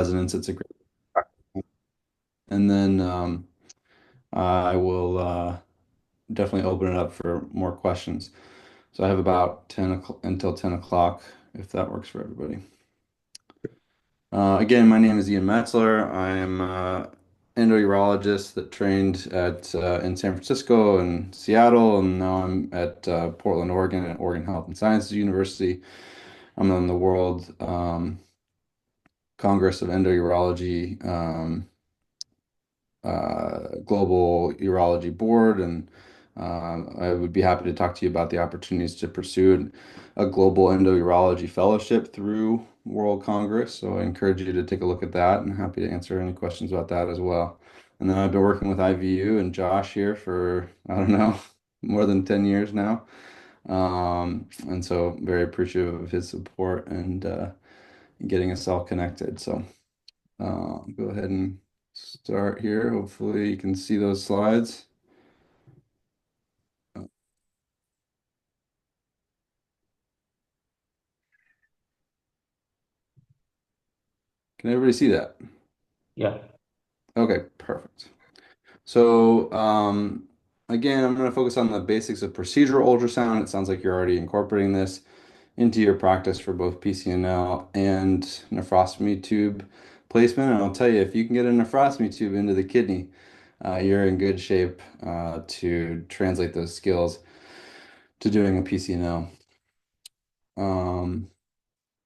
residents. It's a great practice. And then I will definitely open it up for more questions. So I have about 10 o'clock until 10 o'clock, if that works for everybody. Again, my name is Ian Metzler. I am endourologist that trained at in San Francisco and Seattle, and now I'm at Portland, Oregon, at Oregon Health and Sciences University. I'm on the World Congress of Endourology Global Urology Board, and I would be happy to talk to you about the opportunities to pursue a global endourology fellowship through World Congress. So I encourage you to take a look at that, and happy to answer any questions about that as well. And then I've been working with IVU and Josh here for, I don't know, more than 10 years now. And so very appreciative of his support and getting us all connected. So go ahead and start here. Hopefully you can see those slides. Can everybody see that? Yeah, Okay, perfect. So again, I'm going to focus on the basics of procedural ultrasound. It sounds like you're already incorporating this into your practice for both PCNL and nephrostomy tube placement. And I'll tell you, if you can get a nephrostomy tube into the kidney, you're in good shape to translate those skills to doing a PCNL. Um,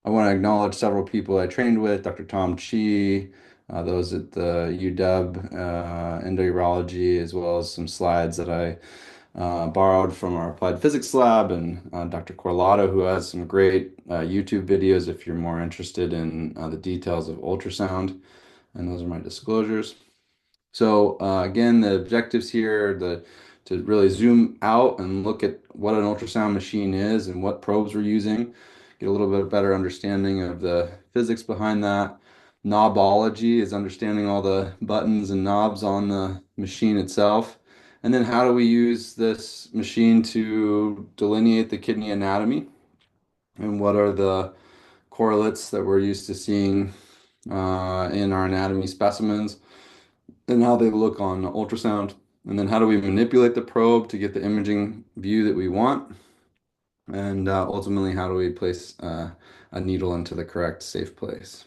I want to acknowledge several people I trained with, Dr. Tom Chi, those at the UW endourology, as well as some slides that I borrowed from our applied physics lab, and Dr. Corlato, who has some great YouTube videos if you're more interested in the details of ultrasound. And those are my disclosures. So again, the objectives here, to really zoom out and look at what an ultrasound machine is and what probes we're using, get a little bit better understanding of the physics behind that. Knobology is understanding all the buttons and knobs on the machine itself. And then how do we use this machine to delineate the kidney anatomy? And what are the correlates that we're used to seeing in our anatomy specimens? And how they look on ultrasound. And then how do we manipulate the probe to get the imaging view that we want? And ultimately, how do we place a needle into the correct safe place?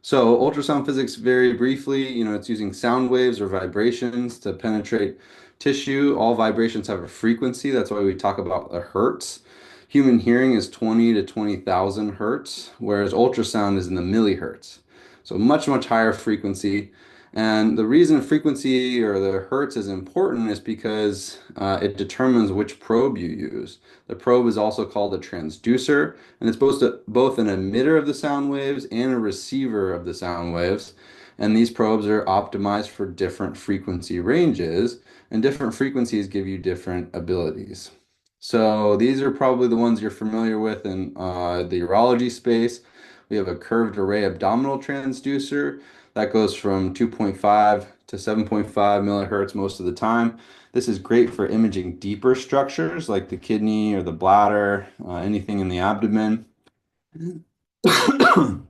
So ultrasound physics, very briefly, it's using sound waves or vibrations to penetrate tissue. All vibrations have a frequency. That's why we talk about the hertz. Human hearing is 20 to 20,000 hertz, whereas ultrasound is in the millihertz. So much, much higher frequency. And the reason frequency or the hertz is important is because it determines which probe you use. The probe is also called a transducer, and it's both an emitter of the sound waves and a receiver of the sound waves. And these probes are optimized for different frequency ranges, and different frequencies give you different abilities. So these are probably the ones you're familiar with in the urology space. We have a curved array abdominal transducer that goes from 2.5 to 7.5 millihertz most of the time. This is great for imaging deeper structures like the kidney or the bladder, anything in the abdomen. And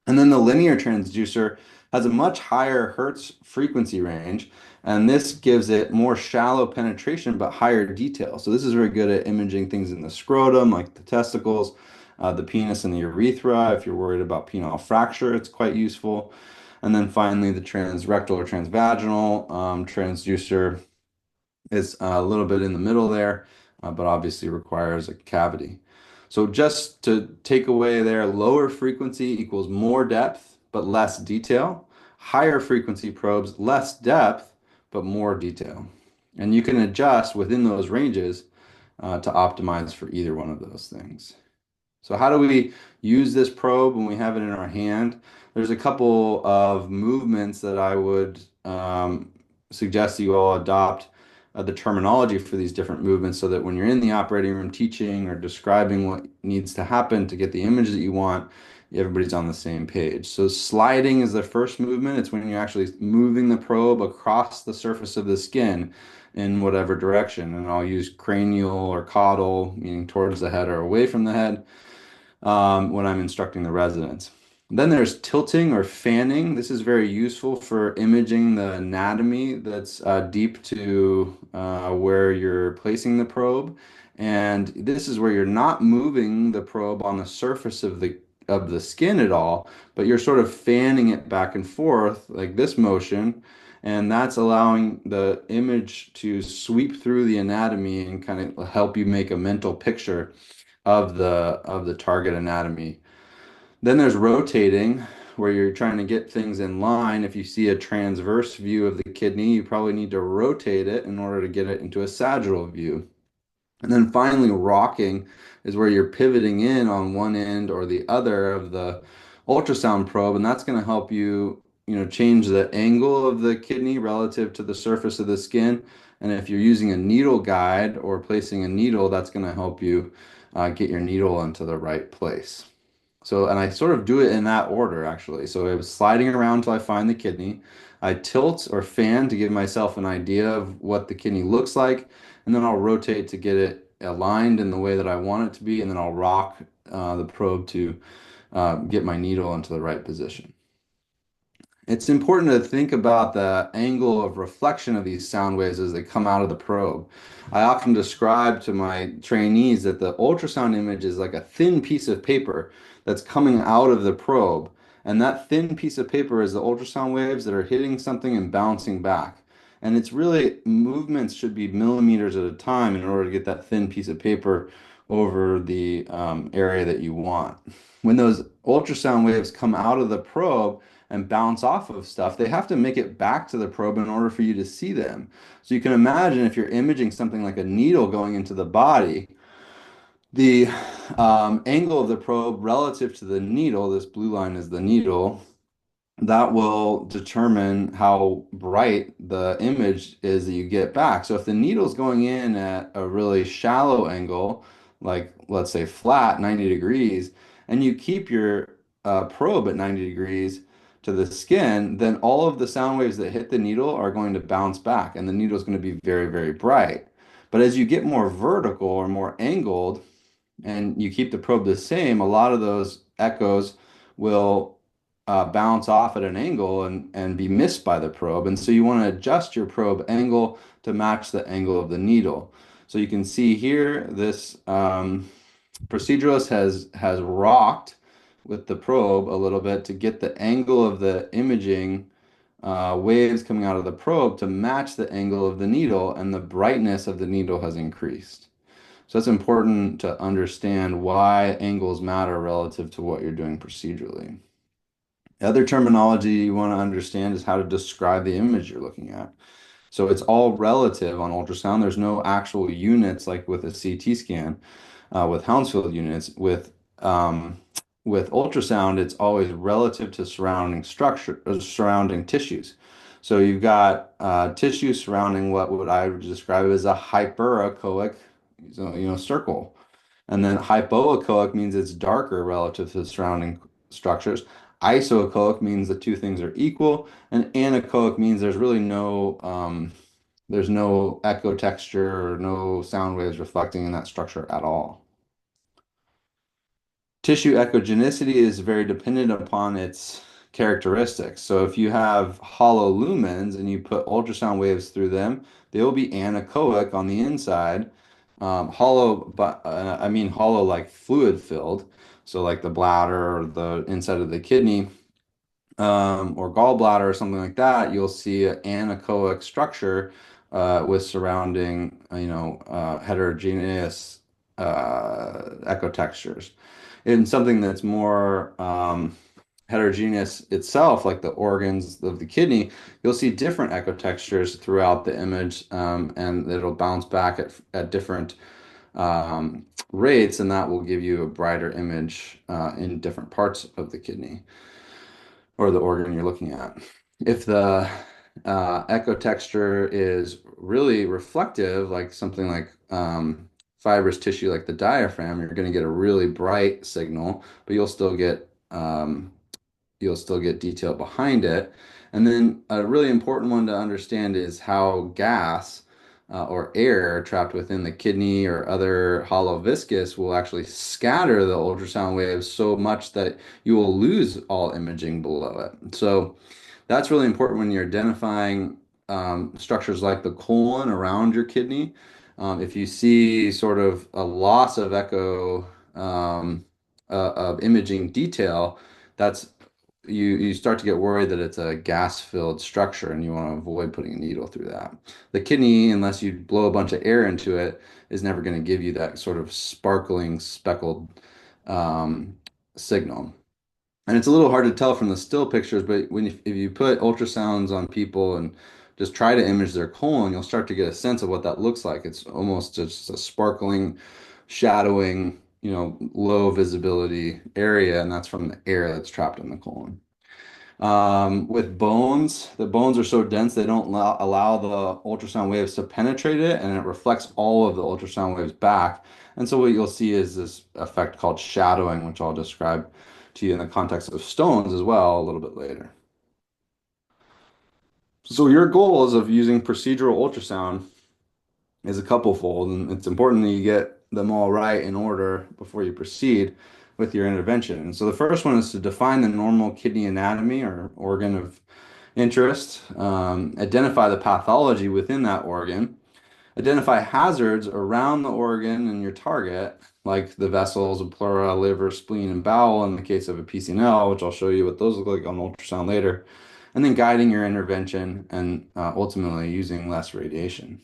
then the linear transducer has a much higher hertz frequency range, and this gives it more shallow penetration but higher detail. So this is very good at imaging things in the scrotum, like the testicles, the penis, and the urethra. If you're worried about penile fracture, it's quite useful. And then finally, the transrectal or transvaginal transducer is a little bit in the middle there, but obviously requires a cavity. So just to take away there, lower frequency equals more depth, but less detail. Higher frequency probes, less depth, but more detail. And you can adjust within those ranges to optimize for either one of those things. So how do we use this probe when we have it in our hand? There's a couple of movements that I would suggest you all adopt the terminology for these different movements so that when you're in the operating room teaching or describing what needs to happen to get the image that you want, everybody's on the same page. So sliding is the first movement. It's when you're actually moving the probe across the surface of the skin in whatever direction. And I'll use cranial or caudal, meaning towards the head or away from the head when I'm instructing the residents. Then there's tilting or fanning. This is very useful for imaging the anatomy that's deep to where you're placing the probe. And this is where you're not moving the probe on the surface of the skin at all, but you're sort of fanning it back and forth like this motion. And that's allowing the image to sweep through the anatomy and kind of help you make a mental picture of the target anatomy. Then there's rotating, where you're trying to get things in line. If you see a transverse view of the kidney, you probably need to rotate it in order to get it into a sagittal view. And then finally, rocking is where you're pivoting in on one end or the other of the ultrasound probe, and that's going to help you, change the angle of the kidney relative to the surface of the skin. And if you're using a needle guide or placing a needle, that's going to help you get your needle into the right place. So, and I sort of do it in that order actually. So I was sliding around till I find the kidney. I tilt or fan to give myself an idea of what the kidney looks like, and then I'll rotate to get it aligned in the way that I want it to be, and then I'll rock the probe to get my needle into the right position. It's important to think about the angle of reflection of these sound waves as they come out of the probe. I often describe to my trainees that the ultrasound image is like a thin piece of paper that's coming out of the probe. And that thin piece of paper is the ultrasound waves that are hitting something and bouncing back. And it's really movements should be millimeters at a time in order to get that thin piece of paper over the area that you want. When those ultrasound waves come out of the probe, and bounce off of stuff, they have to make it back to the probe in order for you to see them. So you can imagine if you're imaging something like a needle going into the body, the angle of the probe relative to the needle, this blue line is the needle, that will determine how bright the image is that you get back. So if the needle's going in at a really shallow angle, like let's say flat 90 degrees, and you keep your probe at 90 degrees to the skin, then all of the sound waves that hit the needle are going to bounce back, and the needle is going to be very, very bright. But as you get more vertical or more angled, and you keep the probe the same, a lot of those echoes will bounce off at an angle and be missed by the probe. And so you want to adjust your probe angle to match the angle of the needle. So you can see here, this proceduralist has rocked with the probe a little bit to get the angle of the imaging waves coming out of the probe to match the angle of the needle, and the brightness of the needle has increased. So it's important to understand why angles matter relative to what you're doing procedurally. The other terminology you want to understand is how to describe the image you're looking at. So it's all relative on ultrasound. There's no actual units like with a CT scan, with Hounsfield units. With ultrasound, it's always relative to surrounding structure, surrounding tissues. So you've got tissue surrounding what would I would describe as a hyperechoic, circle. And then hypoechoic means it's darker relative to the surrounding structures. Isoechoic means the two things are equal, and anechoic means there's no echo texture or no sound waves reflecting in that structure at all. Tissue echogenicity is very dependent upon its characteristics. So if you have hollow lumens and you put ultrasound waves through them, they will be anechoic on the inside. Hollow, but I mean hollow like fluid filled. So like the bladder or the inside of the kidney, or gallbladder or something like that, you'll see an anechoic structure with surrounding, heterogeneous echo textures. In something that's more heterogeneous itself, like the organs of the kidney, you'll see different echo textures throughout the image, and it'll bounce back at different rates, and that will give you a brighter image in different parts of the kidney or the organ you're looking at. If the echo texture is really reflective, like something like fibrous tissue like the diaphragm, you're going to get a really bright signal, but you'll still get detail behind it. And then a really important one to understand is how gas or air trapped within the kidney or other hollow viscus will actually scatter the ultrasound waves so much that you will lose all imaging below it. So that's really important when you're identifying structures like the colon around your kidney. If you see sort of a loss of echo of imaging detail, that's you start to get worried that it's a gas-filled structure and you want to avoid putting a needle through that. The kidney, unless you blow a bunch of air into it, is never going to give you that sort of sparkling, speckled um, signal. And it's a little hard to tell from the still pictures, but if you put ultrasounds on people and just try to image their colon, you'll start to get a sense of what that looks like. It's almost just a sparkling, shadowing, low visibility area, and that's from the air that's trapped in the colon. With bones, the bones are so dense they don't allow the ultrasound waves to penetrate it, and it reflects all of the ultrasound waves back. And so what you'll see is this effect called shadowing, which I'll describe to you in the context of stones as well a little bit later. So your goals of using procedural ultrasound is a couple fold, and it's important that you get them all right in order before you proceed with your intervention. And so the first one is to define the normal kidney anatomy or organ of interest, identify the pathology within that organ, identify hazards around the organ and your target, like the vessels, the pleura, liver, spleen, and bowel in the case of a PCNL, which I'll show you what those look like on ultrasound later, and then guiding your intervention and ultimately using less radiation.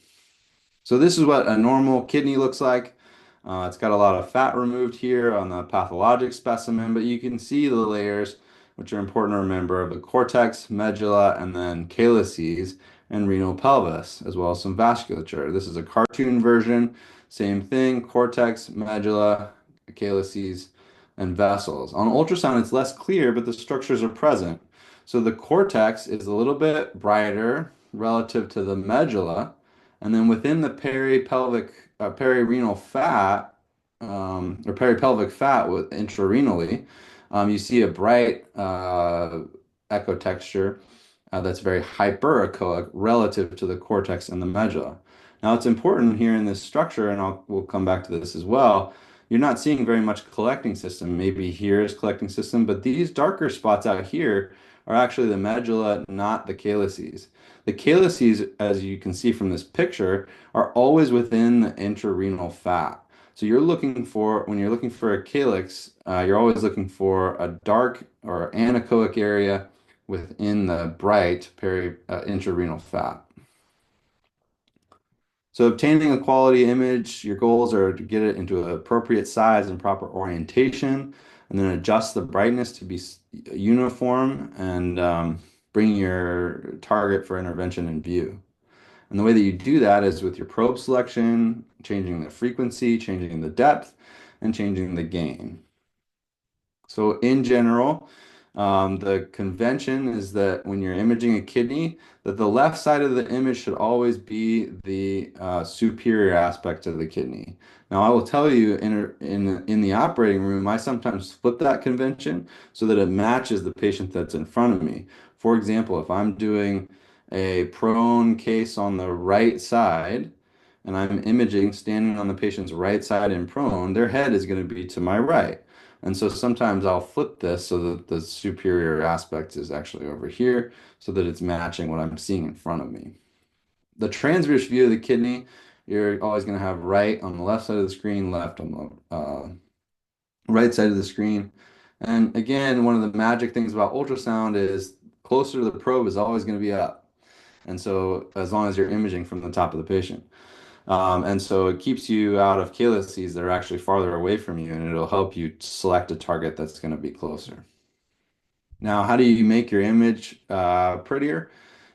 So this is what a normal kidney looks like. It's got a lot of fat removed here on the pathologic specimen, but you can see the layers, which are important to remember, of the cortex, medulla, and then calyces and renal pelvis, as well as some vasculature. This is a cartoon version. Same thing, cortex, medulla, calyces, and vessels. On ultrasound, it's less clear, but the structures are present. So the cortex is a little bit brighter relative to the medulla. And then within the perirenal fat, or peripelvic fat with intrarenally, you see a bright echo texture that's very hyperechoic relative to the cortex and the medulla. Now, it's important here in this structure, and we'll come back to this as well. You're not seeing very much collecting system. Maybe here is collecting system, but these darker spots out here are actually the medulla, not the calyces. The calyces, as you can see from this picture, are always within the intrarenal fat. So when you're looking for a calyx, you're always looking for a dark or anechoic area within the bright intrarenal fat. So obtaining a quality image, your goals are to get it into an appropriate size and proper orientation, and then adjust the brightness to be uniform and bring your target for intervention in view. And the way that you do that is with your probe selection, changing the frequency, changing the depth, and changing the gain. So in general, the convention is that when you're imaging a kidney, that the left side of the image should always be the superior aspect of the kidney. Now, I will tell you in the operating room, I sometimes flip that convention so that it matches the patient that's in front of me. For example, if I'm doing a prone case on the right side, and I'm imaging standing on the patient's right side in prone, their head is going to be to my right. And so sometimes I'll flip this so that the superior aspect is actually over here so that it's matching what I'm seeing in front of me. The transverse view of the kidney, you're always going to have right on the left side of the screen, left on the right side of the screen. And again, one of the magic things about ultrasound is closer to the probe is always going to be up. And so as long as you're imaging from the top of the patient. And so it keeps you out of calyces that are actually farther away from you, and it'll help you select a target that's going to be closer. Now, how do you make your image prettier?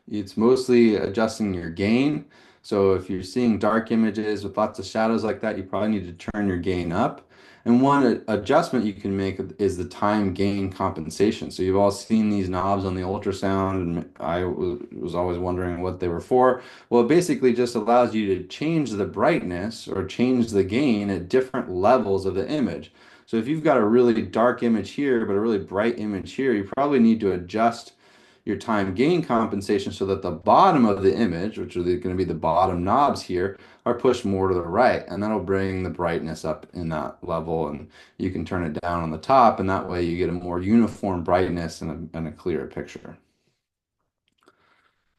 It's mostly adjusting your gain. So if you're seeing dark images with lots of shadows like that, you probably need to turn your gain up. And one adjustment you can make is the time gain compensation. So you've all seen these knobs on the ultrasound, and I was always wondering what they were for. Well, it basically just allows you to change the brightness or change the gain at different levels of the image. So if you've got a really dark image here, but a really bright image here, you probably need to adjust your time gain compensation so that the bottom of the image, which are going to be the bottom knobs here, are pushed more to the right. And that'll bring the brightness up in that level. And you can turn it down on the top, and that way you get a more uniform brightness and a clearer picture.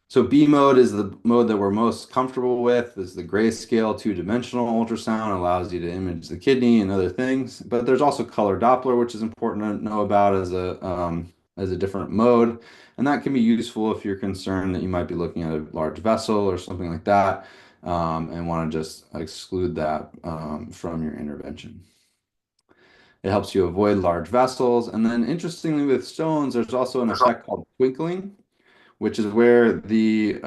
So B mode is the mode that we're most comfortable with. This is the grayscale two-dimensional ultrasound, allows you to image the kidney and other things. But there's also color Doppler, which is important to know about as a different mode. And that can be useful if you're concerned that you might be looking at a large vessel or something like that, and want to just exclude that from your intervention. It helps you avoid large vessels. And then interestingly with stones, there's also an effect called twinkling, which is where the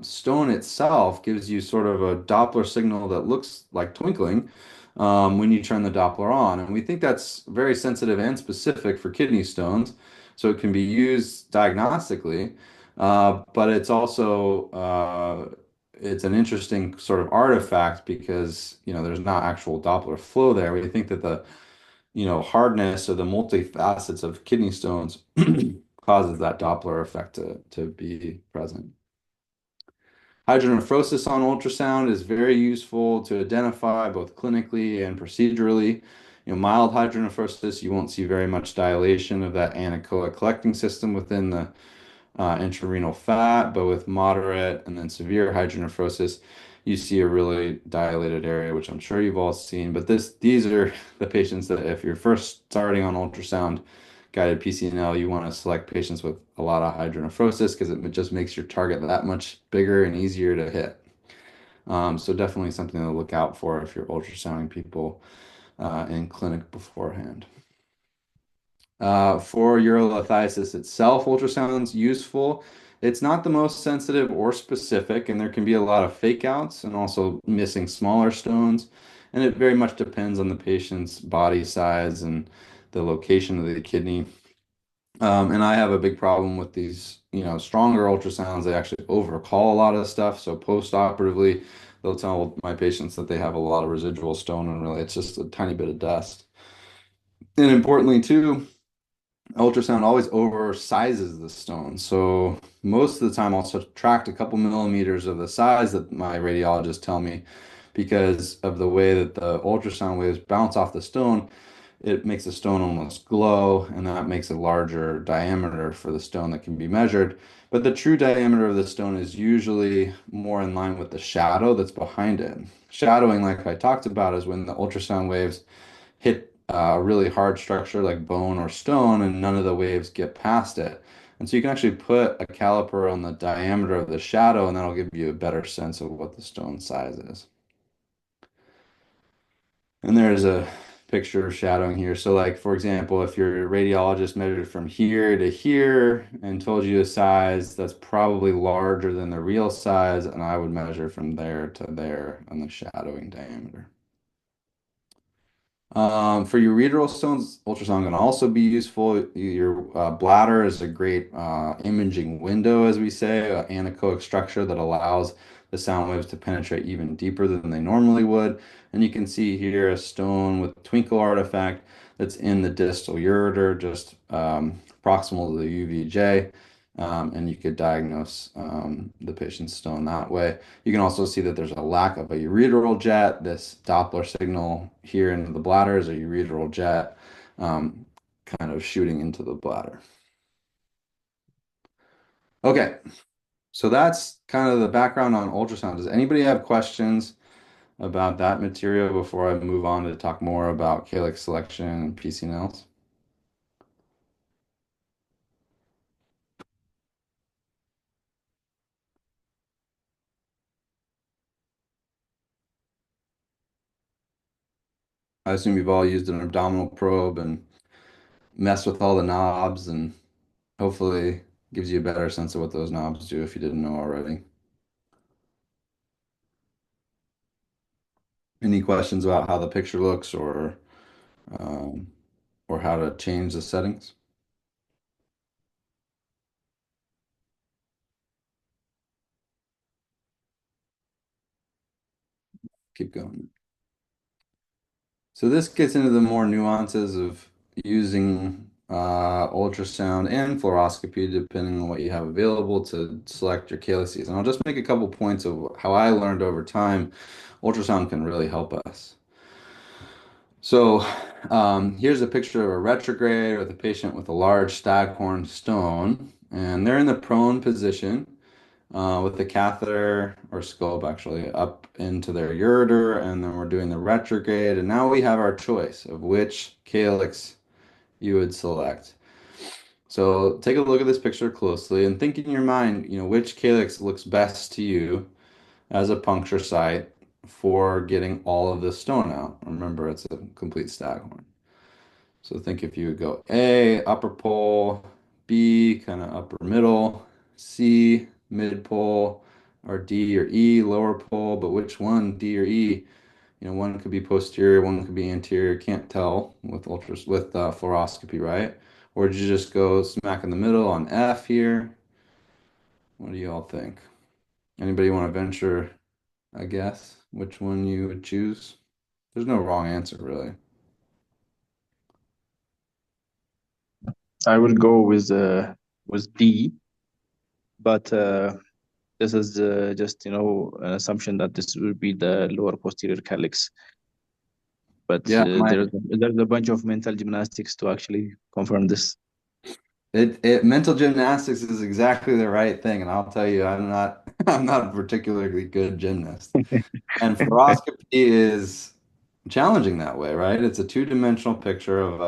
stone itself gives you sort of a Doppler signal that looks like twinkling when you turn the Doppler on. And we think that's very sensitive and specific for kidney stones. So it can be used diagnostically, but it's also it's an interesting sort of artifact because there's not actual Doppler flow there. We think that the hardness or the multifacets of kidney stones causes that Doppler effect to be present. Hydronephrosis on ultrasound is very useful to identify both clinically and procedurally. Mild hydronephrosis, you won't see very much dilation of that anechoic collecting system within the intrarenal fat, but with moderate and then severe hydronephrosis, you see a really dilated area, which I'm sure you've all seen. But these are the patients that if you're first starting on ultrasound guided PCNL, you want to select patients with a lot of hydronephrosis because it just makes your target that much bigger and easier to hit. So definitely something to look out for if you're ultrasounding people in clinic beforehand. For urolithiasis itself, ultrasound's useful. It's not the most sensitive or specific, and there can be a lot of fake outs and also missing smaller stones. And it very much depends on the patient's body size and the location of the kidney. And I have a big problem with these, stronger ultrasounds. They actually overcall a lot of stuff. So post-operatively, they'll tell my patients that they have a lot of residual stone, and really it's just a tiny bit of dust. And importantly, too, ultrasound always oversizes the stone. So most of the time I'll subtract a couple millimeters of the size that my radiologists tell me because of the way that the ultrasound waves bounce off the stone. It makes the stone almost glow, and that makes a larger diameter for the stone that can be measured. But the true diameter of the stone is usually more in line with the shadow that's behind it. Shadowing, like I talked about, is when the ultrasound waves hit a really hard structure like bone or stone, and none of the waves get past it. And so you can actually put a caliper on the diameter of the shadow, and that'll give you a better sense of what the stone size is. And there's a picture of shadowing here. So like, for example, if your radiologist measured from here to here and told you a size that's probably larger than the real size, and I would measure from there to there on the shadowing diameter. For ureteral stones, ultrasound can also be useful. Your bladder is a great imaging window, as we say, an anechoic structure that allows the sound waves to penetrate even deeper than they normally would. And you can see here a stone with twinkle artifact that's in the distal ureter, just proximal to the UVJ. And you could diagnose the patient's stone that way. You can also see that there's a lack of a ureteral jet. This Doppler signal here into the bladder is a ureteral jet kind of shooting into the bladder. Okay, so that's kind of the background on ultrasound. Does anybody have questions about that material before I move on to talk more about calyx selection and PCNLs? I assume you've all used an abdominal probe and messed with all the knobs and hopefully gives you a better sense of what those knobs do if you didn't know already. Any questions about how the picture looks um, or how to change the settings? Keep going. So this gets into the more nuances of using ultrasound and fluoroscopy, depending on what you have available to select your calyces. And I'll just make a couple points of how I learned over time ultrasound can really help us. So here's a picture of a retrograde with a patient with a large staghorn stone, and they're in the prone position with the catheter or scope actually up into their ureter, and then we're doing the retrograde, and now we have our choice of which calyx you would select. So take a look at this picture closely and think in your mind, which calyx looks best to you as a puncture site for getting all of the stone out. Remember, it's a complete staghorn. So think if you would go A, upper pole, B, kind of upper middle, C, mid pole, or D or E, lower pole, but which one, D or E? One could be posterior, one could be anterior. Can't tell with fluoroscopy, right? Or did you just go smack in the middle on F here? What do you all think? Anybody want to venture a guess which one you would choose? There's no wrong answer, really. I will go with D, but this is just an assumption that this will be the lower posterior calyx. But Yeah, there's a bunch of mental gymnastics to actually confirm this. mental gymnastics is exactly the right thing, and I'll tell you, I'm not I'm not a particularly good gymnast. And fluoroscopy is challenging that way, right? It's a two-dimensional picture of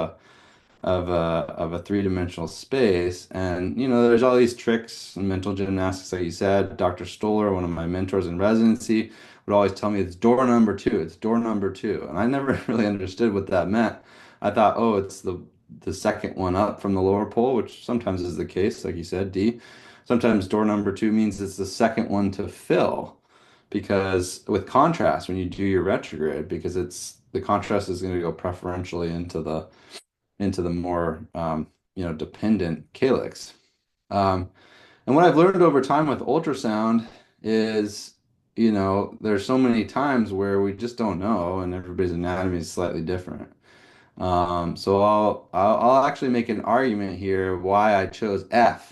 a three-dimensional space. And there's all these tricks and mental gymnastics, like you said. Dr. Stoller, one of my mentors in residency, would always tell me it's door number two, it's door number two. And I never really understood what that meant. I thought, oh, it's the second one up from the lower pole, which sometimes is the case, like you said, D. Sometimes door number two means it's the second one to fill. Because with contrast, when you do your retrograde, because it's the contrast is going to go preferentially into the more dependent calyx. And what I've learned over time with ultrasound is, there's so many times where we just don't know, and everybody's anatomy is slightly different. So I'll actually make an argument here why I chose F.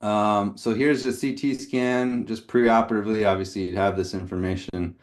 So here's the CT scan, just preoperatively. Obviously, you'd have this information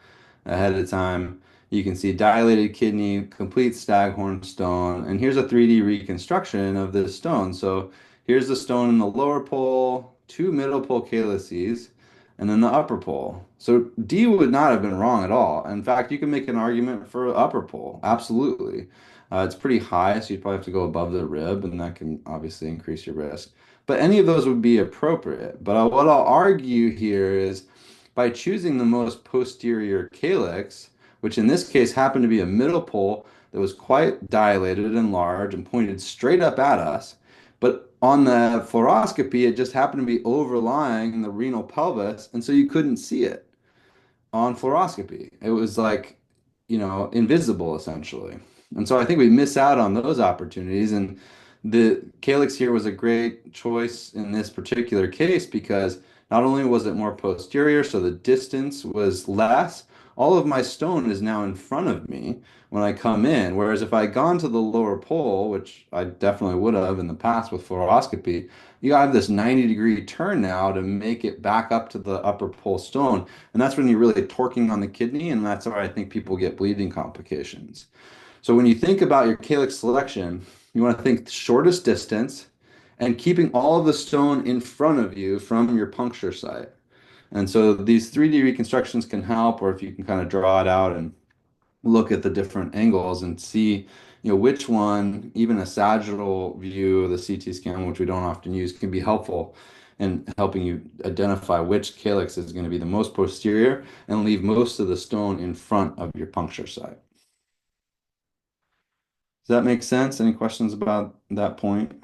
ahead of time. You can see dilated kidney, complete staghorn stone, and here's a 3D reconstruction of this stone. So here's the stone in the lower pole, two middle pole calyces, and then the upper pole. So D would not have been wrong at all. In fact, you can make an argument for upper pole. Absolutely. It's pretty high, so you'd probably have to go above the rib, and that can obviously increase your risk. But any of those would be appropriate. But what I'll argue here is by choosing the most posterior calyx, which in this case happened to be a middle pole that was quite dilated and large and pointed straight up at us, but on the fluoroscopy, it just happened to be overlying the renal pelvis, and so you couldn't see it on fluoroscopy. It was like, invisible essentially. And so I think we miss out on those opportunities. And the calyx here was a great choice in this particular case because not only was it more posterior, so the distance was less, all of my stone is now in front of me when I come in. Whereas if I had gone to the lower pole, which I definitely would have in the past with fluoroscopy, you have this 90-degree turn now to make it back up to the upper pole stone. And that's when you're really torquing on the kidney, and that's where I think people get bleeding complications. So when you think about your calyx selection, you want to think shortest distance and keeping all of the stone in front of you from your puncture site. And so these 3D reconstructions can help, or if you can kind of draw it out and look at the different angles and see, which one, even a sagittal view of the CT scan, which we don't often use, can be helpful in helping you identify which calyx is going to be the most posterior and leave most of the stone in front of your puncture site. Does that make sense? Any questions about that point?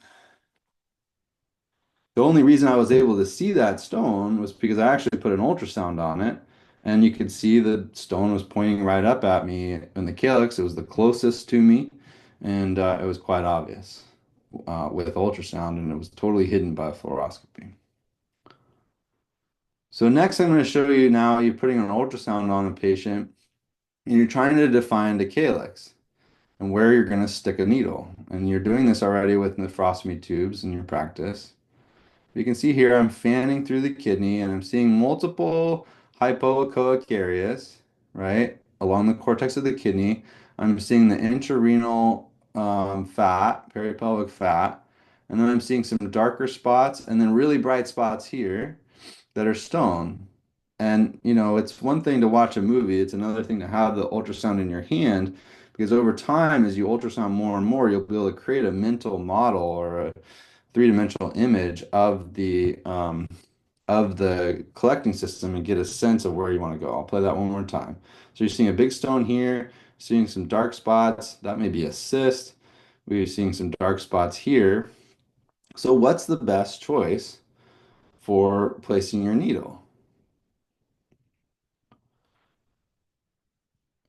The only reason I was able to see that stone was because I actually put an ultrasound on it, and you could see the stone was pointing right up at me in the calyx. It was the closest to me, and it was quite obvious with ultrasound, and it was totally hidden by fluoroscopy. So next, I'm going to show you now you're putting an ultrasound on a patient, and you're trying to define the calyx. and where you're going to stick a needle. And you're doing this already with nephrostomy tubes in your practice. You can see here I'm fanning through the kidney and I'm seeing multiple hypoechoic areas, right, along the cortex of the kidney. I'm seeing the intrarenal fat, peripelvic fat, and then I'm seeing some darker spots and then really bright spots here that are stone. And, it's one thing to watch a movie, it's another thing to have the ultrasound in your hand, because over time, as you ultrasound more and more, you'll be able to create a mental model or a three-dimensional image of the collecting system and get a sense of where you want to go. I'll play that one more time. So you're seeing a big stone here, seeing some dark spots. That may be a cyst. We're seeing some dark spots here. So what's the best choice for placing your needle?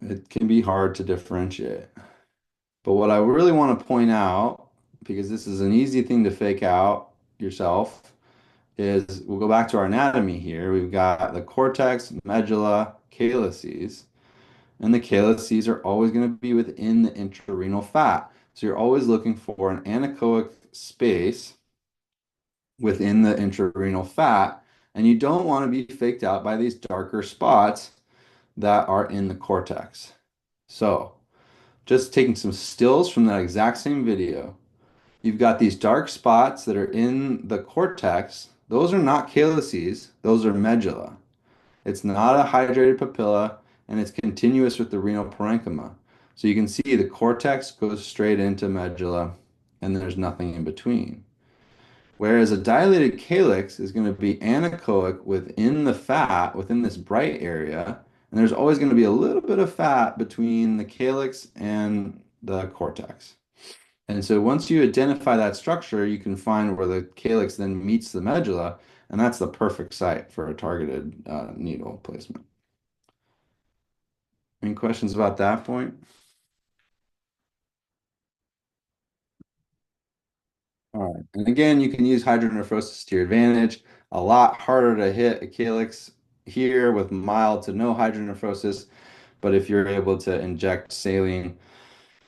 It can be hard to differentiate. But what I really want to point out, because this is an easy thing to fake out yourself, is we'll go back to our anatomy here. We've got the cortex, medulla, calyces, and the calyces are always going to be within the intrarenal fat. So you're always looking for an anechoic space within the intrarenal fat, and you don't want to be faked out by these darker spots that are in the cortex. So, just taking some stills from that exact same video. You've got these dark spots that are in the cortex. Those are not calyces, those are medulla. It's not a hydrated papilla, and it's continuous with the renal parenchyma. So you can see the cortex goes straight into medulla, and there's nothing in between. Whereas a dilated calyx is going to be anechoic within the fat, within this bright area, and there's always going to be a little bit of fat between the calyx and the cortex. And so once you identify that structure, you can find where the calyx then meets the medulla, and that's the perfect site for a targeted needle placement. Any questions about that point? All right. And again, you can use hydronephrosis to your advantage. A lot harder to hit a calyx here with mild to no hydronephrosis. But if you're able to inject saline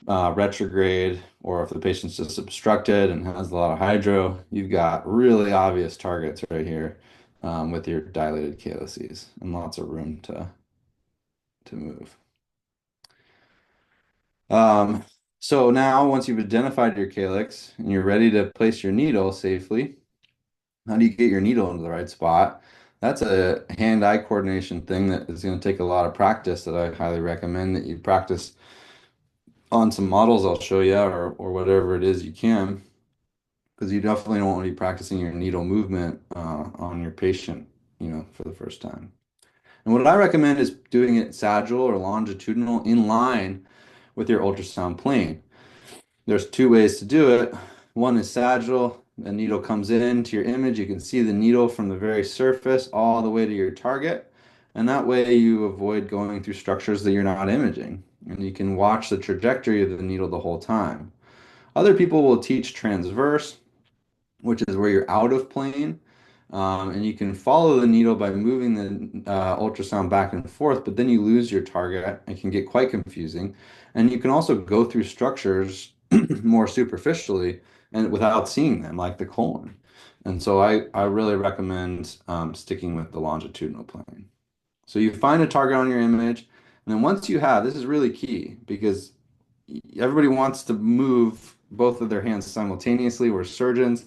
retrograde, or if the patient's just obstructed and has a lot of hydro, you've got really obvious targets right here with your dilated calyces and lots of room to move. Um, so now, once you've identified your calyx and you're ready to place your needle safely, how do you get your needle into the right spot? That's a hand-eye coordination thing that is going to take a lot of practice that I highly recommend that you practice on some models I'll show you or whatever it is you can, because you definitely don't want to be practicing your needle movement on your patient, for the first time. And what I recommend is doing it sagittal or longitudinal in line with your ultrasound plane. There's two ways to do it. One is sagittal. The needle comes into your image. You can see the needle from the very surface all the way to your target. And that way you avoid going through structures that you're not imaging. And you can watch the trajectory of the needle the whole time. Other people will teach transverse, which is where you're out of plane. And you can follow the needle by moving the ultrasound back and forth, but then you lose your target. It can get quite confusing. And you can also go through structures more superficially and without seeing them, like the colon. And so I really recommend sticking with the longitudinal plane. So you find a target on your image, and then once you have, this is really key because everybody wants to move both of their hands simultaneously. We're surgeons,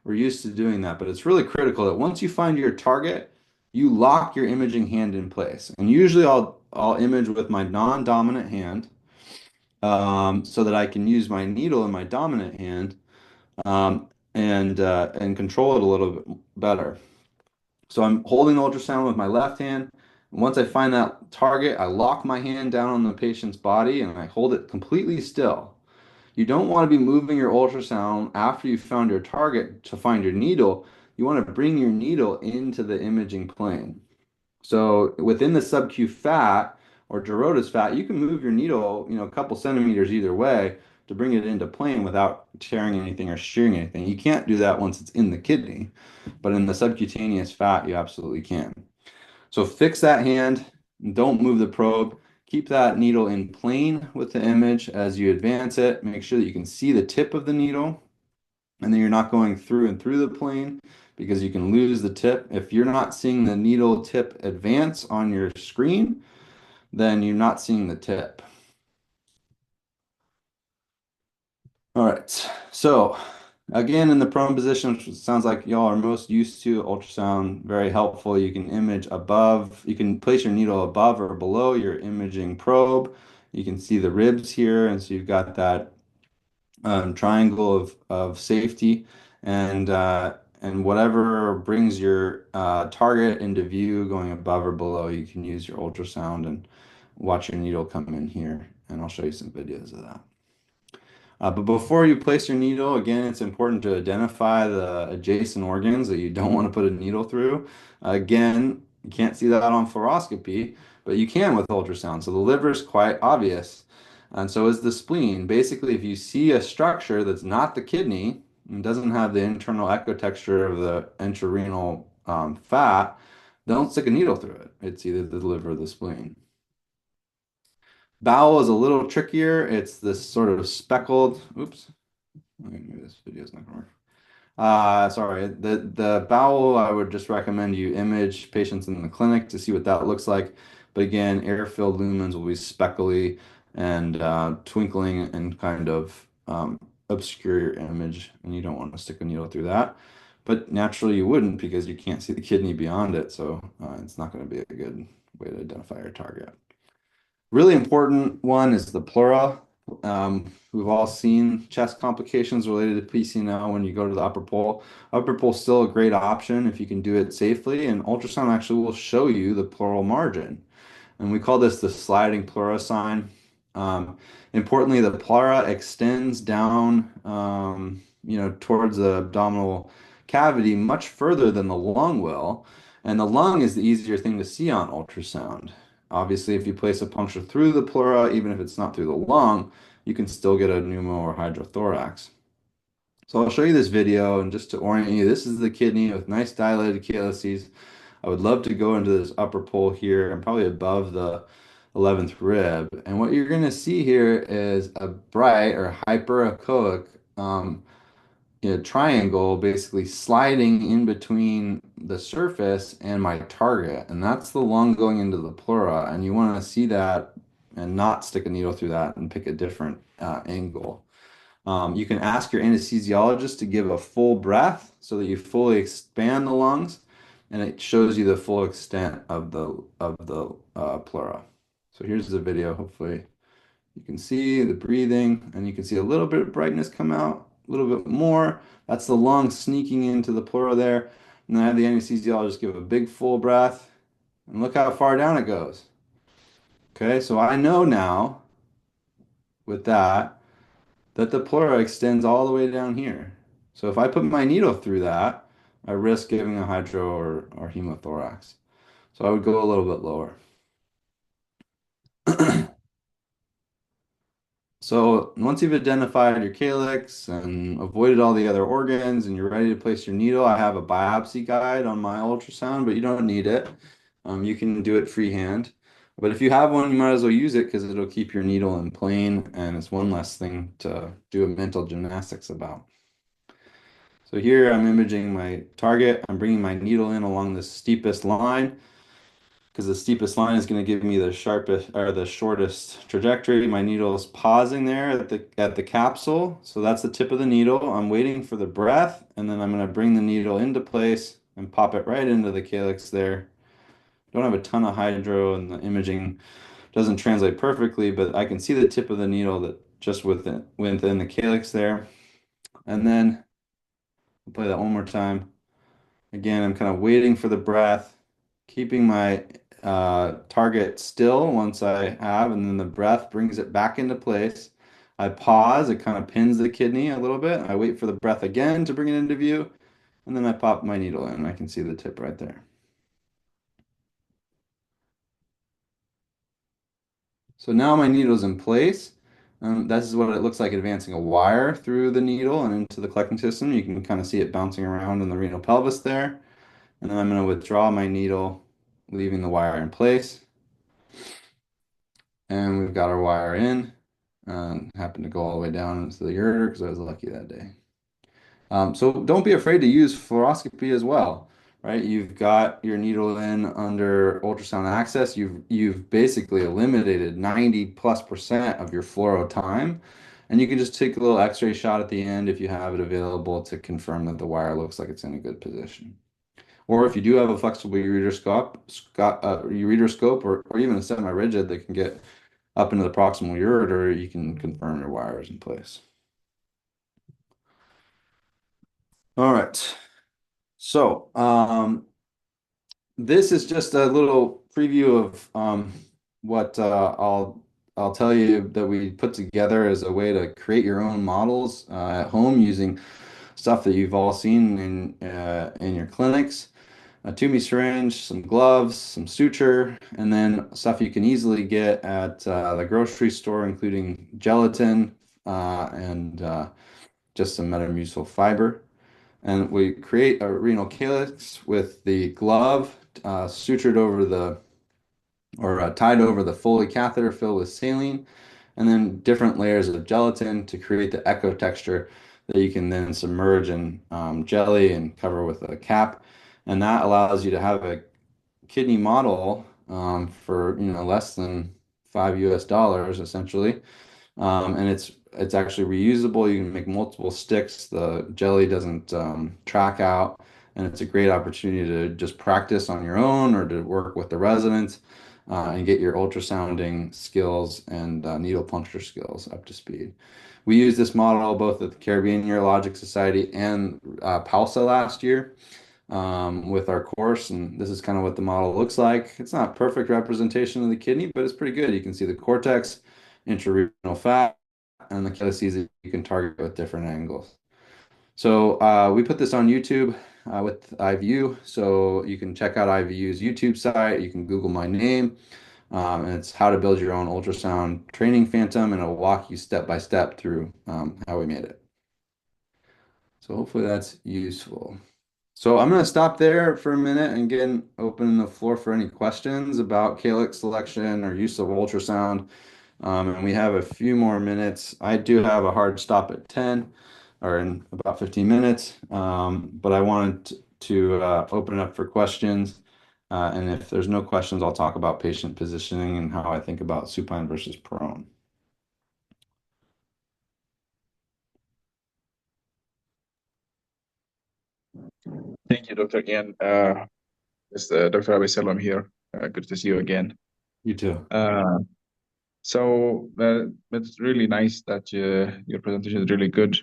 we're used to doing that, but it's really critical that once you find your target, you lock your imaging hand in place. And usually I'll image with my non-dominant hand so that I can use my needle in my dominant hand and control it a little bit better. So I'm holding the ultrasound with my left hand. And once I find that target, I lock my hand down on the patient's body and I hold it completely still. You don't want to be moving your ultrasound after you've found your target to find your needle. You want to bring your needle into the imaging plane. So within the subcu fat or Gerota's fat, you can move your needle, a couple centimeters either way to bring it into plane without tearing anything or shearing anything. You can't do that once it's in the kidney, but in the subcutaneous fat, you absolutely can. So fix that hand, don't move the probe, Keep that needle in plane with the image as you advance it. Make sure that you can see the tip of the needle, and then you're not going through and through the plane because you can lose the tip. If you're not seeing the needle tip advance on your screen, then you're not seeing the tip. All right, so again, in the prone position, which sounds like y'all are most used to, ultrasound, very helpful. You can image above, you can place your needle above or below your imaging probe. You can see the ribs here, and so you've got that triangle of safety, and whatever brings your target into view going above or below, you can use your ultrasound and watch your needle come in here, and I'll show you some videos of that. But before you place your needle, again, it's important to identify the adjacent organs that you don't want to put a needle through. Again, you can't see that on fluoroscopy, but you can with ultrasound. So the liver is quite obvious, and so is the spleen. Basically, if you see a structure that's not the kidney and doesn't have the internal ecotexture of the intrarenal fat, don't stick a needle through it. It's either the liver or the spleen. Bowel is a little trickier. It's this sort of speckled, oops, maybe this video is not gonna work. Sorry, the bowel, I would just recommend you image patients in the clinic to see what that looks like. But again, air-filled lumens will be speckly and twinkling and kind of obscure your image, and you don't want to stick a needle through that. But naturally, you wouldn't because you can't see the kidney beyond it, so it's not going to be a good way to identify your target. Really important one is the pleura. We've all seen chest complications related to PCNL when you go to the upper pole. Upper pole is still a great option if you can do it safely, and ultrasound actually will show you the pleural margin. And we call this the sliding pleura sign. Importantly, the pleura extends down, towards the abdominal cavity much further than the lung will, and the lung is the easier thing to see on ultrasound. Obviously, if you place a puncture through the pleura, even if it's not through the lung, you can still get a pneumo or hydrothorax. So I'll show you this video, and just to orient you, this is the kidney with nice dilated calyces. I would love to go into this upper pole here. I'm probably above the 11th rib. And what you're going to see here is a bright or hyperechoic triangle basically sliding in between the surface and my target. And that's the lung going into the pleura. And you want to see that and not stick a needle through that and pick a different angle. You can ask your anesthesiologist to give a full breath so that you fully expand the lungs, and it shows you the full extent of the pleura. So here's the video. Hopefully you can see the breathing, and you can see a little bit of brightness come out, a little bit more. That's the lung sneaking into the pleura there. And then I have the anesthesiologist give a big full breath, and look how far down it goes. Okay, so I know now with that the pleura extends all the way down here. So if I put my needle through that, I risk giving a hydro or hemothorax. So I would go a little bit lower. So once you've identified your calyx and avoided all the other organs and you're ready to place your needle, I have a biopsy guide on my ultrasound, but you don't need it. You can do it freehand. But if you have one, you might as well use it because it'll keep your needle in plane, and it's one less thing to do a mental gymnastics about. So here I'm imaging my target. I'm bringing my needle in along the steepest line because the steepest line is going to give me the sharpest or the shortest trajectory. My needle is pausing there at the capsule. So that's the tip of the needle. I'm waiting for the breath, and then I'm going to bring the needle into place and pop it right into the calyx there. Don't have a ton of hydro, and the imaging doesn't translate perfectly, but I can see the tip of the needle that just within the calyx there. And then I'll play that one more time. Again, I'm kind of waiting for the breath, keeping my target still once I have, and then the breath brings it back into place. I pause, it kind of pins the kidney a little bit. I wait for the breath again to bring it into view, and then I pop my needle in. I can see the tip right there. So now my needle's in place. This is what it looks like advancing a wire through the needle and into the collecting system. You can kind of see it bouncing around in the renal pelvis there. And then I'm going to withdraw my needle, leaving the wire in place. And we've got our wire in. Happened to go all the way down into the ureter because I was lucky that day. So don't be afraid to use fluoroscopy as well, right? You've got your needle in under ultrasound access. You've basically eliminated 90+% of your fluoro time, and you can just take a little X-ray shot at the end if you have it available to confirm that the wire looks like it's in a good position. Or if you do have a flexible ureteroscope, or even a semi-rigid that can get up into the proximal ureter, you can confirm your wire is in place. All right. So, this is just a little preview of what I'll tell you that we put together as a way to create your own models at home using stuff that you've all seen in your clinics. A tube syringe, some gloves, some suture, and then stuff you can easily get at the grocery store, including gelatin and just some Metamucil fiber. And we create a renal calyx with the glove sutured over the or tied over the Foley catheter filled with saline, and then different layers of gelatin to create the echo texture that you can then submerge in jelly and cover with a cap. And that allows you to have a kidney model for less than $5 essentially. And it's actually reusable. You can make multiple sticks. The jelly doesn't track out, and it's a great opportunity to just practice on your own or to work with the residents and get your ultrasounding skills and needle puncture skills up to speed. We used this model both at the Caribbean Urologic Society and PALSA last year with our course, and this is kind of what the model looks like. It's not perfect representation of the kidney, but it's pretty good. You can see the cortex, intrarenal fat, and the calyces that you can target with different angles. So we put this on YouTube with IVU, so you can check out IVU's YouTube site. You can Google my name, and it's how to build your own ultrasound training phantom, and it'll walk you step by step through how we made it. So hopefully that's useful. So I'm going to stop there for a minute and again open the floor for any questions about calyx selection or use of ultrasound. And we have a few more minutes. I do have a hard stop at 10 or in about 15 minutes, but I wanted to open it up for questions. And if there's no questions, I'll talk about patient positioning and how I think about supine versus prone. Thank you, Dr. Again. It's Dr. Abisalam here. Good to see you again. You too. So it's really nice that your presentation is really good.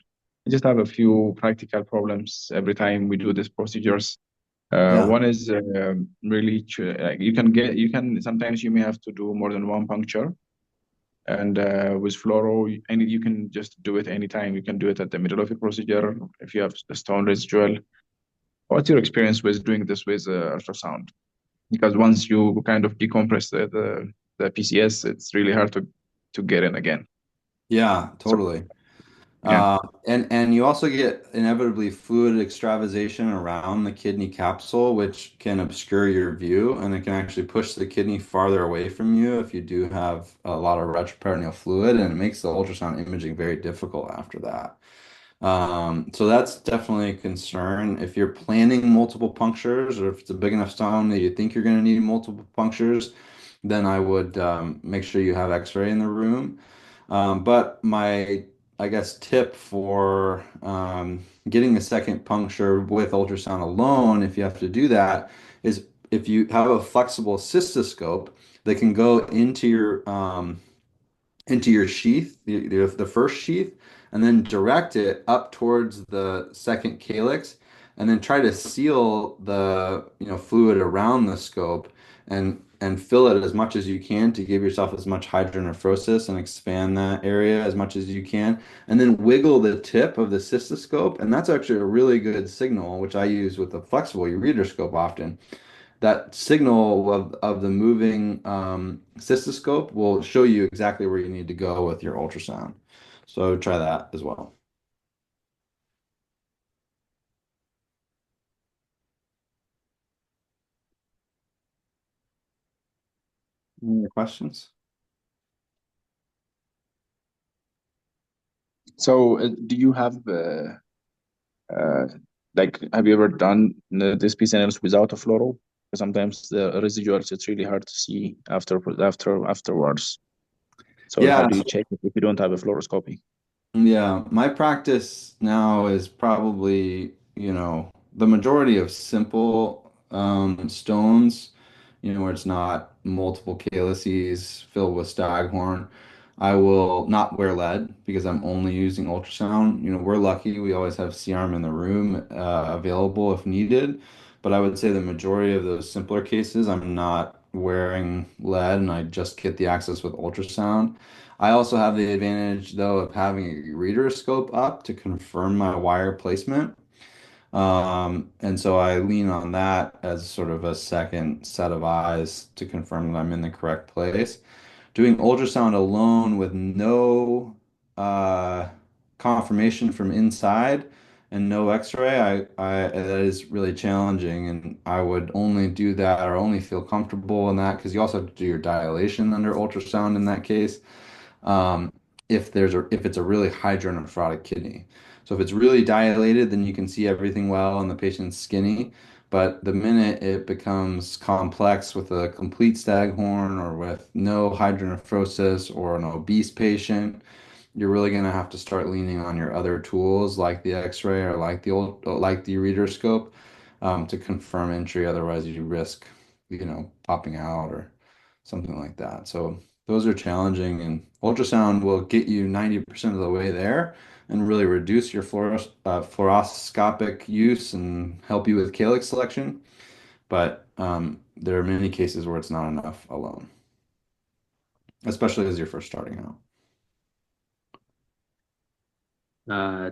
I just have a few practical problems every time we do these procedures. Yeah. One is really you can sometimes you may have to do more than one puncture, and with fluoro, and you can just do it anytime. You can do it at the middle of your procedure if you have a stone residual. What's your experience with doing this with ultrasound? Because once you kind of decompress the PCS, it's really hard to get in again. Yeah, So totally. yeah, And you also get inevitably fluid extravasation around the kidney capsule, which can obscure your view, and it can actually push the kidney farther away from you if you do have a lot of retroperitoneal fluid, and it makes the ultrasound imaging very difficult after that. So that's definitely a concern. If you're planning multiple punctures, or if it's a big enough stone that you think you're going to need multiple punctures, then I would make sure you have X-ray in the room. But my, I guess, tip for getting a second puncture with ultrasound alone, if you have to do that, is if you have a flexible cystoscope that can go into your sheath, the first sheath, and then direct it up towards the second calyx, and then try to seal the fluid around the scope and fill it as much as you can to give yourself as much hydronephrosis and expand that area as much as you can, and then wiggle the tip of the cystoscope, and that's actually a really good signal, which I use with a flexible ureteroscope often. That signal of the moving cystoscope will show you exactly where you need to go with your ultrasound. So try that as well. Any questions? So, do you have uh, like have you ever done this piece analysis without a fluoro? Because sometimes the residuals it's really hard to see afterwards. So how Yeah, do you check it if you don't have a fluoroscopy? yeah, my practice now is probably, the majority of simple stones, where it's not multiple calyces filled with staghorn. I will not wear lead because I'm only using ultrasound. We're lucky we always have C-arm in the room available if needed. But I would say the majority of those simpler cases, I'm not wearing lead and I just get the access with ultrasound. I also have the advantage, though, of having a reader scope up to confirm my wire placement. And so I lean on that as sort of a second set of eyes to confirm that I'm in the correct place. Doing ultrasound alone with no uh, confirmation from inside and no X-ray, that is really challenging, and I would only do that or only feel comfortable in that because you also have to do your dilation under ultrasound in that case um, if it's a really hydronephrotic kidney. So if it's really dilated, then you can see everything well and the patient's skinny. But the minute it becomes complex with a complete staghorn or with no hydronephrosis or an obese patient, you're really going to have to start leaning on your other tools like the X-ray or like the reader scope to confirm entry. Otherwise, you risk, popping out or something like that. So those are challenging, and ultrasound will get you 90% of the way there and really reduce your fluoroscopic use and help you with calyx selection. But there are many cases where it's not enough alone, especially as you're first starting out.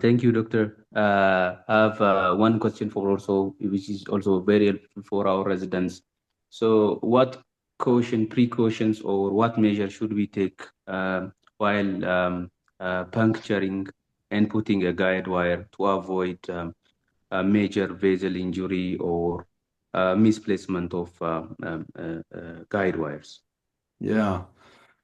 Thank you, Doctor. I have one question for also, which is also very helpful for our residents. So, what precautions, or what measures should we take while puncturing and putting a guide wire to avoid a major vessel injury or misplacement of guide wires? Yeah.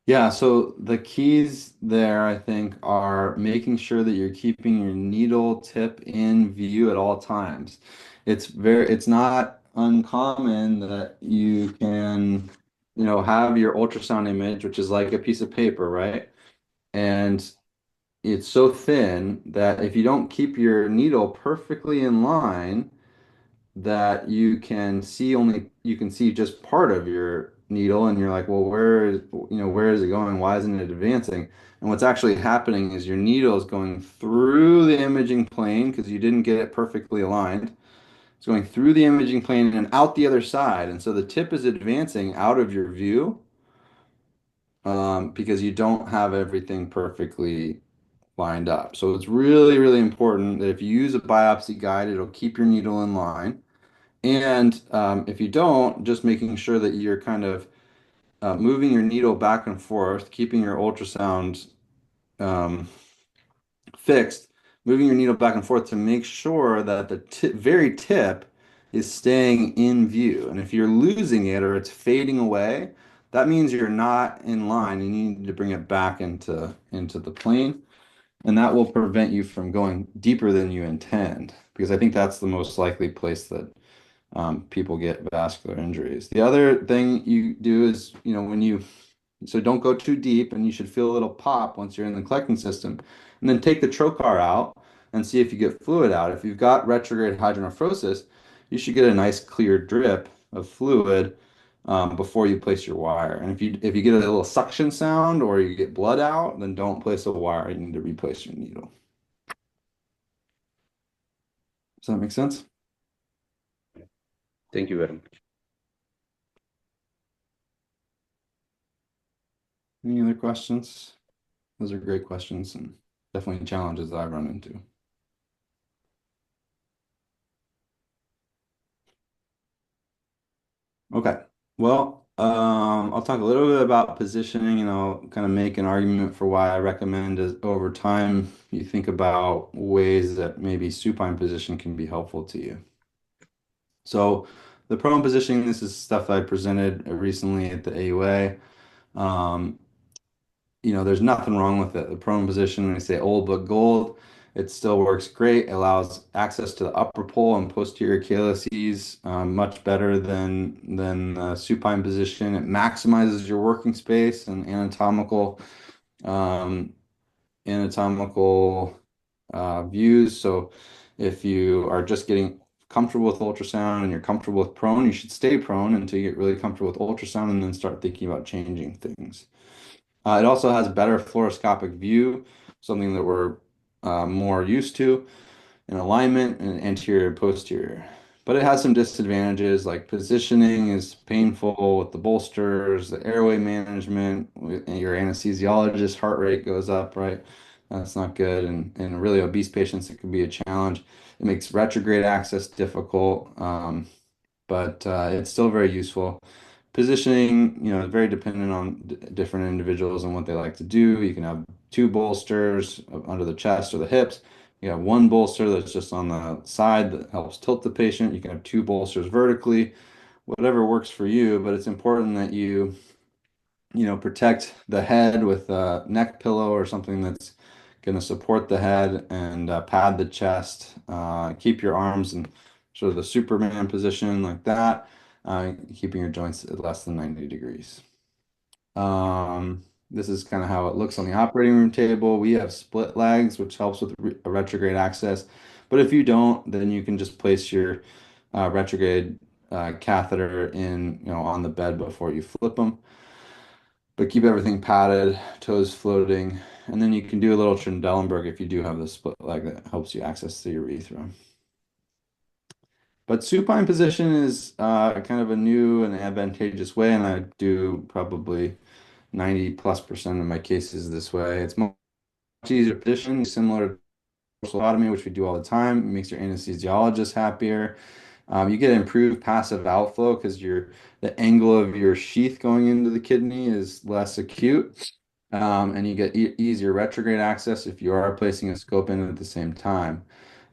Yeah, so the keys there, I think, are making sure that you're keeping your needle tip in view at all times. It's not uncommon that you can, have your ultrasound image, which is like a piece of paper, right? And it's so thin that if you don't keep your needle perfectly in line, that you can see just part of your needle and you're like, well, where is it going? Why isn't it advancing? And what's actually happening is your needle is going through the imaging plane because you didn't get it perfectly aligned. It's going through the imaging plane and out the other side. And so the tip is advancing out of your view because you don't have everything perfectly lined up. So it's really, really important that if you use a biopsy guide, it'll keep your needle in line. And if you don't, just making sure that you're kind of moving your needle back and forth, keeping your ultrasound um, fixed, moving your needle back and forth to make sure that the very tip is staying in view. And if you're losing it or it's fading away, that means you're not in line. You need to bring it back into the plane, and that will prevent you from going deeper than you intend, because I think that's the most likely place that people get vascular injuries. The other thing you do is, so don't go too deep, and you should feel a little pop once you're in the collecting system. And then take the trocar out and see if you get fluid out. If you've got retrograde hydronephrosis, you should get a nice clear drip of fluid before you place your wire. And if you get a little suction sound or you get blood out, then don't place a wire. You need to replace your needle. Does that make sense? Thank you very much. Any other questions? Those are great questions and definitely challenges that I've run into. Okay. Well, I'll talk a little bit about positioning and I'll kind of make an argument for why I recommend as over time you think about ways that maybe supine position can be helpful to you. So the prone positioning, this is stuff I presented recently at the AUA. Um, there's nothing wrong with it. The prone position, they say old but gold. It still works great. It allows access to the upper pole and posterior calyces much better than the supine position. It maximizes your working space and um, anatomical views. So if you are just getting comfortable with ultrasound and you're comfortable with prone, you should stay prone until you get really comfortable with ultrasound and then start thinking about changing things. It also has better fluoroscopic view, something that we're more used to in alignment and anterior and posterior. But it has some disadvantages, like positioning is painful with the bolsters, the airway management, your anesthesiologist heart rate goes up, right? That's not good. And in really obese patients, it can be a challenge. It makes retrograde access difficult, but it's still very useful. Positioning, is very dependent on different individuals and what they like to do. You can have two bolsters under the chest or the hips. You have one bolster that's just on the side that helps tilt the patient. You can have two bolsters vertically, whatever works for you, but it's important that protect the head with a neck pillow or something that's going to support the head and pad the chest. Keep your arms in sort of the Superman position like that, keeping your joints at less than 90 degrees. This is kind of how it looks on the operating room table. We have split legs, which helps with retrograde access. But if you don't, then you can just place your retrograde catheter on the bed before you flip them. But keep everything padded, toes floating, and then you can do a little Trendelenburg if you do have the split leg that helps you access the urethra. But supine position is kind of a new and advantageous way, and I do probably 90+% of my cases this way. It's much easier position, similar to torsotomy, which we do all the time. It makes your anesthesiologist happier. You get improved passive outflow because the angle of your sheath going into the kidney is less acute. And you get easier retrograde access if you are placing a scope in at the same time.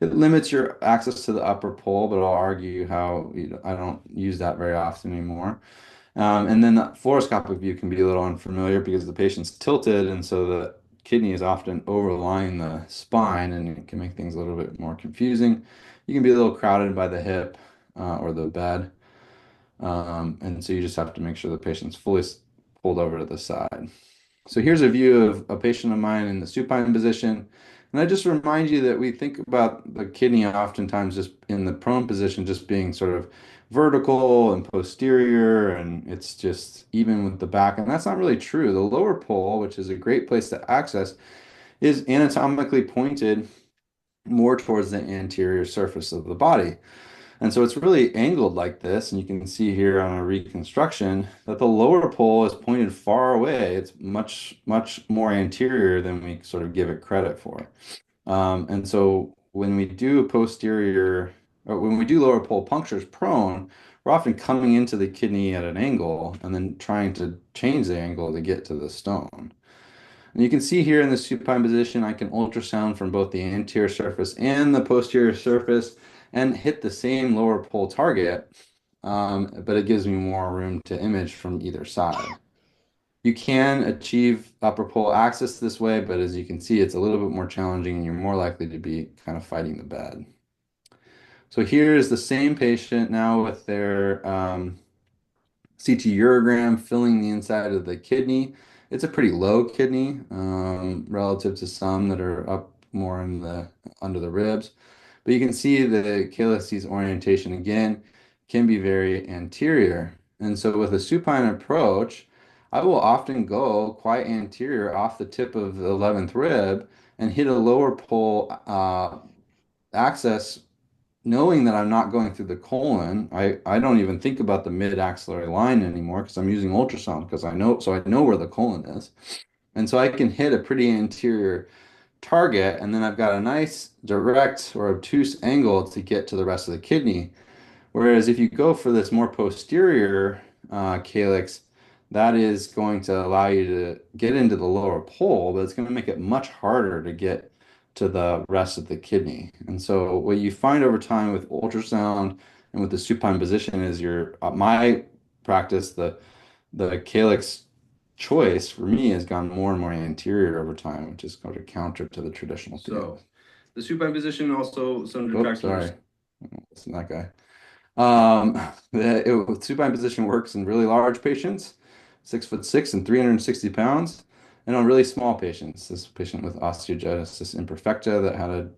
It limits your access to the upper pole, but I'll argue how I don't use that very often anymore. And then the fluoroscopic view can be a little unfamiliar because the patient's tilted, and so the kidney is often overlying the spine, and it can make things a little bit more confusing. You can be a little crowded by the hip or the bed, and so you just have to make sure the patient's fully pulled over to the side. So here's a view of a patient of mine in the supine position. And I just remind you that we think about the kidney oftentimes just in the prone position, just being sort of vertical and posterior, and it's just even with the back. And that's not really true. The lower pole, which is a great place to access, is anatomically pointed more towards the anterior surface of the body. And so it's really angled like this, and you can see here on a reconstruction that the lower pole is pointed far away. It's much, much more anterior than we sort of give it credit for. And so when we do when we do lower pole punctures prone, we're often coming into the kidney at an angle and then trying to change the angle to get to the stone. And you can see here in the supine position, I can ultrasound from both the anterior surface and the posterior surface and hit the same lower pole target, but it gives me more room to image from either side. You can achieve upper pole access this way, but as you can see, it's a little bit more challenging and you're more likely to be kind of fighting the bed. So here's the same patient now with their CT urogram filling the inside of the kidney. It's a pretty low kidney relative to some that are up more under the ribs. But you can see the calyces orientation again can be very anterior. And so with a supine approach, I will often go quite anterior off the tip of the 11th rib and hit a lower pole access knowing that I'm not going through the colon. I don't even think about the mid-axillary line anymore because I'm using ultrasound because I know where the colon is. And so I can hit a pretty anterior target, and then I've got a nice direct or obtuse angle to get to the rest of the kidney. Whereas if you go for this more posterior calyx, that is going to allow you to get into the lower pole, but it's going to make it much harder to get to the rest of the kidney. And so what you find over time with ultrasound and with the supine position is my practice, the calyx choice for me has gone more and more anterior over time, which is kind of counter to the traditional field. So the supine position also some detractors. Sorry, listen to that guy. The supine position works in really large patients, 6'6" and 360 pounds, and on really small patients. This patient with osteogenesis imperfecta that had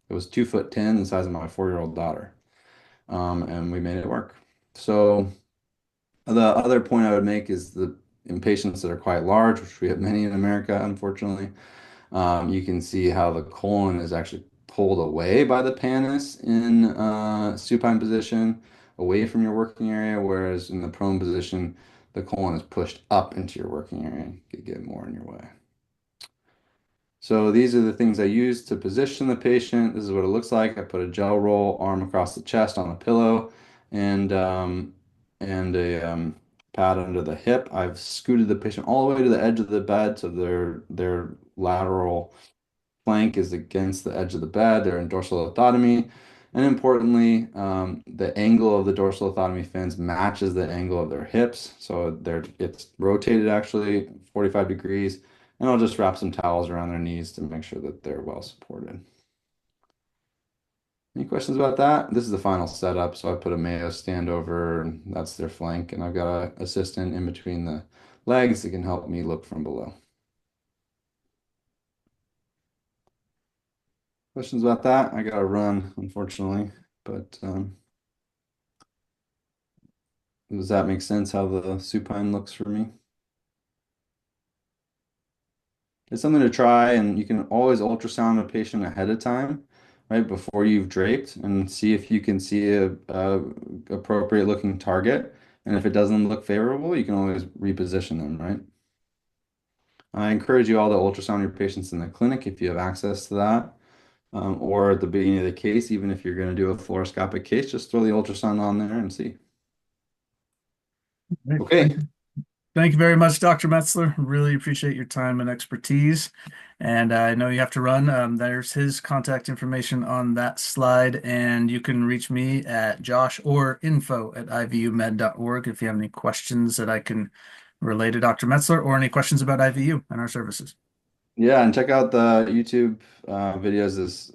it was 2'10", the size of my 4-year-old daughter, and we made it work. So the other point I would make is that in patients that are quite large, which we have many in America, unfortunately, you can see how the colon is actually pulled away by the pannus in supine position, away from your working area, whereas in the prone position, the colon is pushed up into your working area and could get more in your way. So these are the things I use to position the patient. This is what it looks like. I put a gel roll, arm across the chest on a pillow, and a pad under the hip. I've scooted the patient all the way to the edge of the bed, so their lateral flank is against the edge of the bed. They're in dorsal lithotomy. And importantly, the angle of the dorsal lithotomy fins matches the angle of their hips. So it's rotated actually 45 degrees. And I'll just wrap some towels around their knees to make sure that they're well supported. Any questions about that? This is the final setup. So I put a Mayo stand over, and that's their flank. And I've got an assistant in between the legs that can help me look from below. Questions about that? I gotta run, unfortunately, but does that make sense how the supine looks for me? It's something to try, and you can always ultrasound a patient ahead of time, right, before you've draped, and see if you can see a appropriate looking target. And if it doesn't look favorable, you can always reposition them, right? I encourage you all to ultrasound your patients in the clinic if you have access to that. Or at the beginning of the case, even if you're going to do a fluoroscopic case, just throw the ultrasound on there and see. Great. Okay. Thank you very much, Dr. Metzler. Really appreciate your time and expertise. And I know you have to run. There's his contact information on that slide, and you can reach me at Josh or info@ivumed.org if you have any questions that I can relay to Dr. Metzler, or any questions about IVU and our services. Yeah, and check out the YouTube videos. This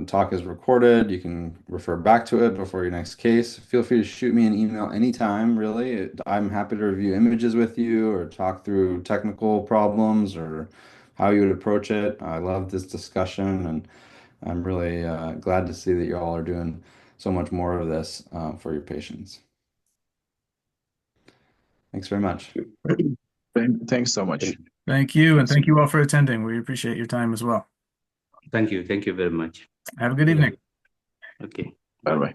talk is recorded. You can refer back to it before your next case. Feel free to shoot me an email anytime, really. I'm happy to review images with you or talk through technical problems or how you would approach it. I love this discussion, and I'm really glad to see that you all are doing so much more of this for your patients. Thanks very much. Thanks so much. Thank you, and thank you all for attending. We appreciate your time as well. Thank you. Thank you very much. Have a good evening. Okay. Bye-bye.